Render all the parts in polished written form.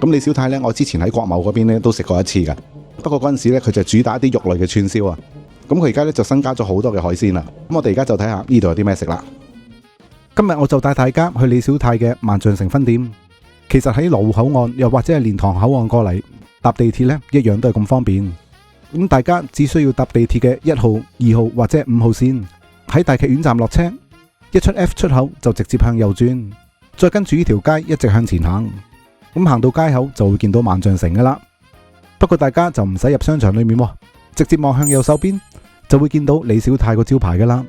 咁李小太呢，我之前喺國貿嗰邊呢都食過一次㗎。不過嗰陣時呢，佢就主打一啲肉類嘅串燒啊。咁佢而家呢就增加咗好多嘅海鮮啦。咁我哋而家就睇下呢度有啲咩食啦。今日我就帶大家去李小太嘅萬象城分店。其實喺羅湖口岸又或者係蓮塘口岸過嚟搭地鐵呢，一樣都係咁方便。咁大家只需要搭地鐵嘅1號、2號或者5號線，喺大劇院站落車，一出 F 出口就直接向右轉，再跟住呢條街一直向前行。咁行到街口就會見到萬象城噶啦。不過大家就唔使入商場裏面，直接望向右手邊就會見到李小太個招牌噶啦。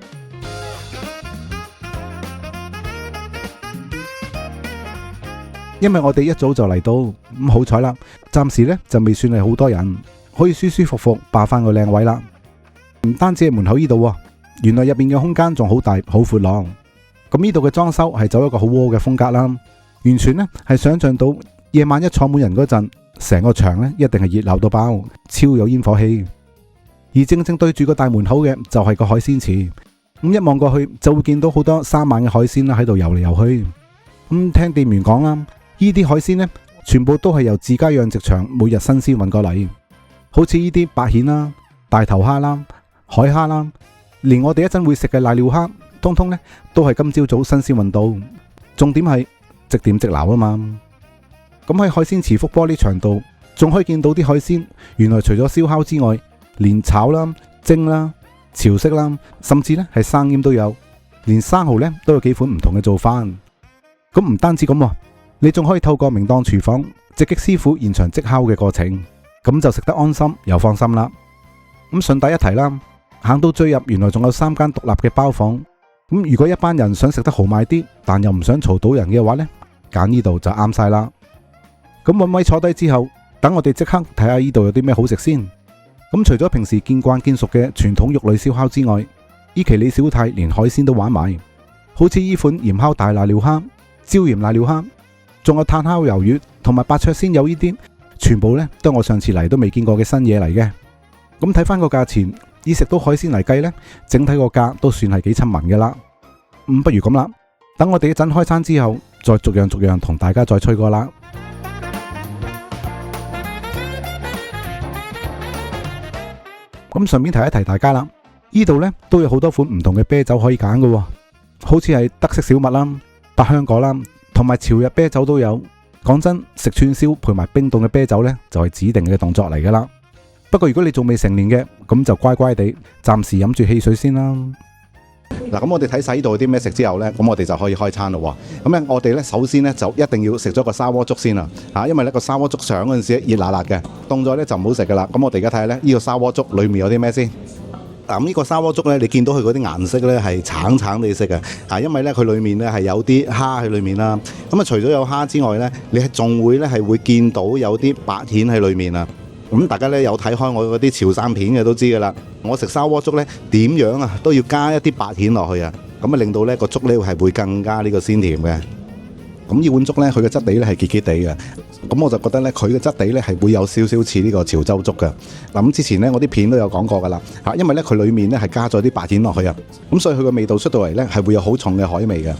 因為我哋一早就嚟到，咁好彩啦，暫時呢就未算係好多人，可以舒舒服服霸翻個靚位啦。唔單止係門口呢度，原來入面嘅空間仲好大好闊朗。咁呢度嘅裝修係走一個好窩嘅風格啦，完全呢係想象到夜晚一坐滿人嗰陣，成個場呢一定係熱鬧到爆，超有煙火氣。而正正對住個大門口嘅就係個海鮮池，咁一望過去就會見到好多生猛嘅海鮮啦喺度游嚟游去。咁聽店員講啦，呢啲海鮮呢全部都係由自家養殖場每日新鮮運過嚟，好似呢啲白蜆啦、大頭蝦啦、海蝦啦，連我哋一陣會食嘅瀨尿蝦，通通呢都係今朝早新鮮運到。重點係即點即撈啊嘛。咁喺海鮮池幅玻璃牆度，仲可以見到啲海鮮，原來除咗燒烤之外，連炒啦、蒸啦、潮式啦，甚至呢係生醃都有，連生蠔呢都有幾款唔同嘅做法。咁唔單止咁，你仲可以透過明檔廚房直擊師傅現場即烤嘅過程，咁就食得安心又放心啦。咁順帶一提啦，行到最入原來仲有3間獨立嘅包房。咁如果一班人想食得豪邁啲，但又唔想嘈到人嘅話呢，揀呢度就啱晒啦。咁搵位坐低之後，等我哋即刻睇下呢度有啲咩好食先。咁除咗平時見慣見熟嘅傳統肉類燒烤之外，呢期李小太連海鮮都玩埋，好似呢款鹽烤大瀨尿蝦、椒鹽瀨尿蝦，仲有炭烤魷魚同埋白灼鮮魷呢啲，全部呢都係我上次嚟都未見過嘅新嘢嚟嘅。咁睇翻個價錢，以食到海鮮嚟計呢，整體個價都算係幾親民嘅啦。咁不如咁啦，等我哋一陣開餐之後，再逐樣同大家再吹過啦。咁順便提一提大家啦，呢度呢都有好多款唔同嘅啤酒可以揀嘅，好似係德式小麥啦、百香果啦，同埋朝日啤酒都有。講真，食串燒配埋冰凍嘅啤酒呢，就係指定嘅動作嚟噶啦。不過如果你仲未成年嘅，咁就乖乖地暫時飲住汽水先啦。嗱，咁我哋睇晒呢度有啲咩食之後呢，咁我哋就可以開餐咯。咁咧，我哋呢首先呢，就一定要食咗個砂鍋粥先啦，因為呢個砂鍋粥上嗰陣時熱辣辣嘅，凍咗呢就唔好食噶啦。咁我哋而家睇下呢，呢個砂鍋粥裏面有啲咩先。嗱，咁呢個砂鍋粥呢，你見到佢嗰啲顏色呢係橙地色嘅，因為呢佢裏面呢係有啲蝦喺裏面啦。咁啊，除咗有蝦之外呢，你係仲會呢係會見到有啲白蜆喺裏面啊。咁大家呢有睇開我嗰啲潮汕片嘅都知噶啦，我食砂鍋粥呢點樣啊都要加一啲白蜆落去啊，咁啊令到呢個粥呢係會更加呢個鮮甜嘅。咁呢碗粥呢，佢嘅質地呢係結結地嘅，咁我就覺得呢，佢嘅質地呢係會有少少似呢個潮州粥嘅。嗱，咁之前呢，我啲片都有講過噶啦，因為呢，佢裏面呢係加咗啲白蜆落去啊，咁所以佢個味道出到嚟呢係會有好重嘅海味嘅。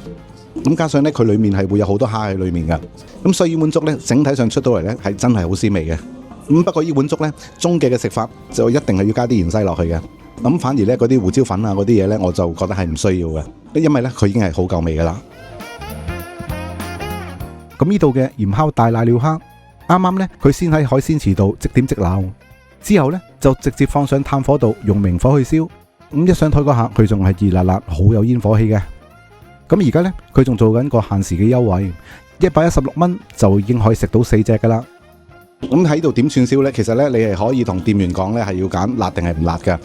咁加上呢，佢裏面係會有好多蝦喺裏面嘅，咁所以呢碗粥呢，整體上出到嚟呢係真係好鮮味嘅。咁不過呢碗粥呢，終極嘅食法就一定係要加啲芫茜落去嘅。咁反而呢，嗰啲胡椒粉啊嗰啲嘢呢，我就覺得係唔需要嘅，因為呢，佢已經係好夠味噶啦。咁呢度嘅鹽烤大瀨尿蝦，啱啱呢，佢先喺海鮮池度即點即撈，之後呢，就直接放上炭火度用明火去燒。咁一上台嗰下，佢仲係熱辣辣，好有煙火氣嘅。咁而家呢，佢仲做緊個限時嘅優惠，116蚊就已經可以食到4隻噶啦。咁喺度點串燒呢？其實呢，你係可以同店員講呢，係要揀辣定係唔辣嘅。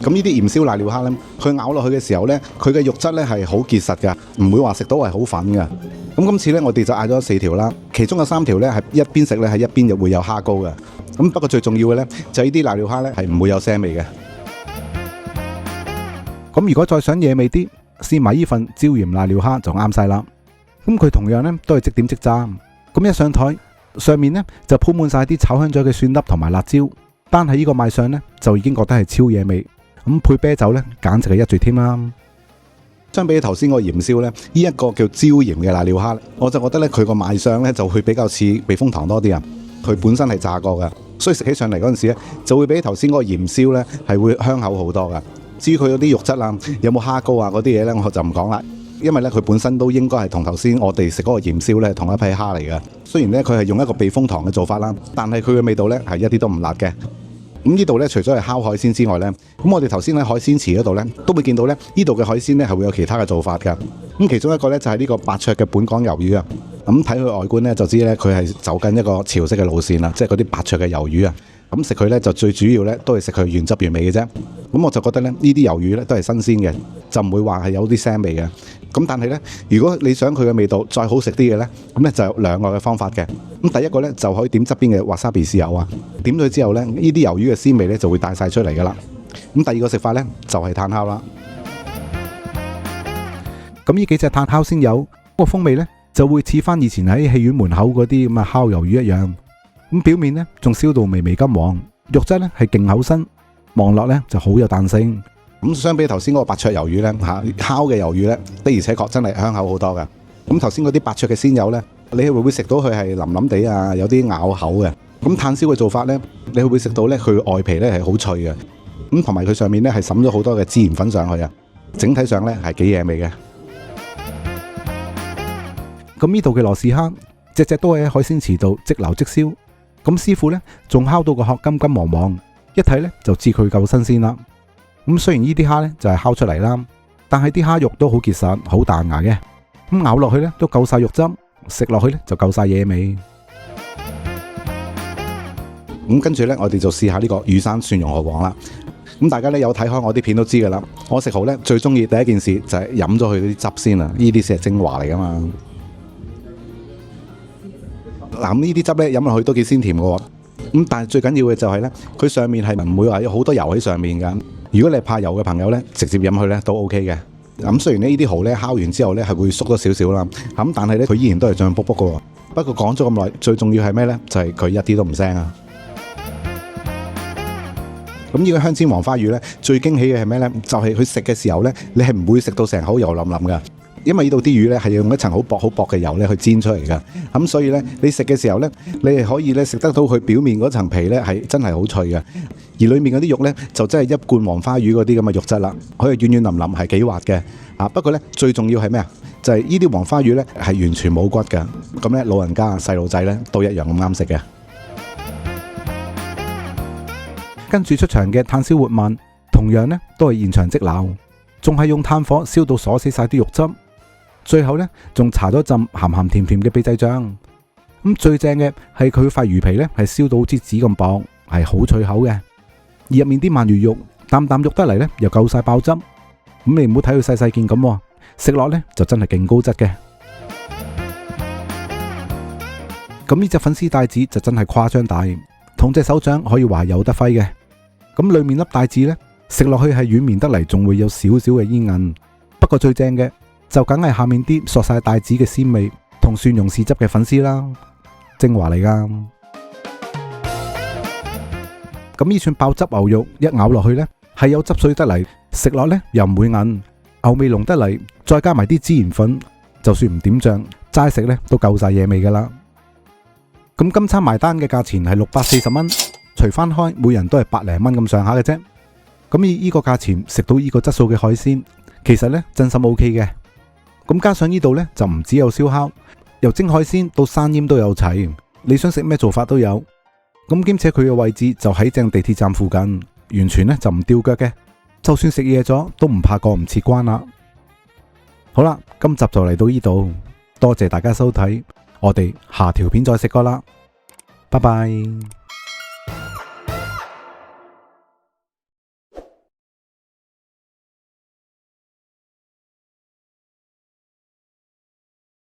咁呢啲鹽燒瀨尿蝦呢，佢咬落去嘅時候呢，佢嘅肉質呢係好結實噶，唔會話食到係好粉嘅。咁今次呢，我哋就嗌咗4條啦，其中有3條呢係一邊食呢係一邊就會有蝦膏嘅。咁不過最重要嘅呢，就係呢啲瀨尿蝦呢係唔會有腥味嘅。咁如果再想惹味啲，試埋呢份椒鹽瀨尿蝦就啱晒啦。咁佢同樣呢都係即點即炸。咁一上台，上面呢就鋪滿晒啲炒香咗嘅蒜粒同埋辣椒，單係呢個賣相呢，就已經覺得係超惹味。咁配啤酒呢，簡直係一絕添啦。相比起頭先個鹽燒呢，呢一個叫椒鹽嘅瀨尿蝦，我就覺得呢，佢個賣相呢就會比較似避風塘多啲啊。佢本身係炸過嘅，所以食起上嚟嗰陣時呢，就會比頭先嗰個鹽燒呢係會香口好多嘅。至於佢嗰啲肉質啊，有冇蝦膏啊嗰啲嘢呢，我就唔講啦。因為咧，佢本身都應該係同頭先我哋食嗰個鹽燒咧同一批蝦嚟嘅。雖然咧佢係用一個避風塘嘅做法啦，但係佢嘅味道咧係一啲都唔辣嘅。咁呢度咧除咗係烤海鮮之外咧，咁我哋頭先喺海鮮池嗰度咧都會見到咧呢度嘅海鮮咧係會有其他嘅做法㗎。咁其中一個咧就係呢個白灼嘅本港魷魚啊。咁睇佢外觀咧就知咧佢係走緊一個潮式嘅路線啦，即係嗰啲白灼嘅魷魚啊。咁食佢咧就最主要咧都係食佢原汁原味嘅啫。咁我就覺得咧呢啲魷魚咧都係新鮮嘅，就唔會話係有啲腥味嘅。咁但係咧，如果你想佢嘅味道再好食啲嘅咧，咁咧就有兩個嘅方法嘅。咁第一個咧就可以點側邊嘅滑沙比豉油啊，點咗之後咧，呢啲魷魚嘅鮮味咧就會帶晒出嚟噶啦。咁第二個食法咧就係炭烤啦。咁呢幾隻炭烤先有個風味咧，就會似翻以前喺戲院門口嗰啲咁嘅烤魷魚一樣。咁表面咧仲燒到微微金黃，肉質咧係勁厚身，望落咧就好有彈性。咁相比頭先嗰個白灼魷魚咧烤嘅魷魚咧的而且確真係香口好多嘅。咁頭先嗰啲白灼嘅鮮魷咧，你會唔會食到佢係腍腍地啊，有啲咬口嘅？咁炭燒嘅做法咧，你會唔會食到咧佢外皮咧係好脆嘅？咁同埋佢上面咧係滲咗好多嘅孜然粉上去啊，整體上咧係幾惹味嘅。咁呢度嘅羅氏蝦，隻隻都喺海鮮池度即撈即燒。咁師傅咧仲烤到個殼金金黃黃，一睇咧就知佢夠新鮮啦。咁雖然呢啲蝦咧就係烤出嚟啦，但係啲蝦肉都好結實，好彈牙嘅。咁咬落去咧都夠晒肉汁，食落去咧就夠晒野味。咁跟住咧，我哋就試下呢個雨山蒜蓉河皇啦。咁大家咧有睇開我啲片都知噶啦，我食蠔咧最中意第一件事就係飲咗佢嗰啲汁先啊，呢啲先係精華嚟噶嘛。嗱，呢啲汁咧飲落去都幾鮮甜噶。咁但係最緊要嘅就係咧，佢上面係唔會話有好多油喺上面噶。如果你係怕油嘅朋友咧，直接飲佢咧都 OK 嘅。咁雖然呢啲蠔咧烤完之後咧係會縮咗少少啦，咁但係咧佢依然都係脹卜卜嘅。不過講咗咁耐，最重要係咩咧？就係佢一啲都唔腥啊！咁呢個香煎黃花魚咧，最驚喜嘅係咩咧？就係佢食嘅時候咧，你係唔會食到成口油淋淋噶。因為呢度啲魚咧係用一層好薄嘅油咧去煎出嚟㗎，咁所以咧你食嘅時候咧，你係可以咧食得到佢表面嗰層皮咧係真係好脆嘅，而裡面嗰啲肉咧就真係一貫黃花魚嗰啲咁嘅肉質啦，可以軟軟腍腍係幾滑嘅。不過咧最重要係咩啊？就係呢啲黃花魚咧係完全冇骨㗎，咁咧老人家細路仔咧都一樣咁啱食嘅。跟住出場嘅炭燒活鰻，同樣咧都係現場即撈，仲係用炭火燒到鎖死晒啲肉汁。最後咧，仲搽咗浸鹹鹹甜甜嘅秘製醬。咁最正嘅係佢塊魚皮咧，係燒到好似紙咁薄，係好脆口嘅。而入面啲鰻魚肉啖啖肉得嚟咧，又夠晒爆汁。咁你唔好睇佢細細件咁，食落咧就真係勁高質嘅。咁呢隻粉絲帶子就真係誇張大，同隻手掌可以話有得揮嘅。咁裏面粒帶子咧，食落去係軟綿得嚟，仲會有少少嘅煙韌。不過最正嘅，就梗係下面啲索晒帶子嘅鮮味同蒜蓉豉汁嘅粉絲啦，精華嚟噶。咁呢串爆汁牛肉一咬落去呢，係有汁水得嚟，食落呢又唔會韌，牛味濃得嚟，再加埋啲孜然粉，就算唔點醬，齋食呢都夠晒野味噶啦。咁今餐埋單嘅價錢係640蚊，除翻開每人都係百零蚊咁上下嘅啫。咁以呢個價錢食到呢個質素嘅海鮮，其實呢真心 OK 嘅。咁加上呢度呢，就唔只有燒烤，由蒸海鮮到生醃都有齊，你想食咩做法都有。咁兼且佢嘅位置就喺正地鐵站附近，完全呢就唔掉腳嘅，就算食嘢咗都唔怕過唔切關啦。好啦，今集就嚟到呢度，多謝大家收睇，我哋下條片再食過啦，拜拜。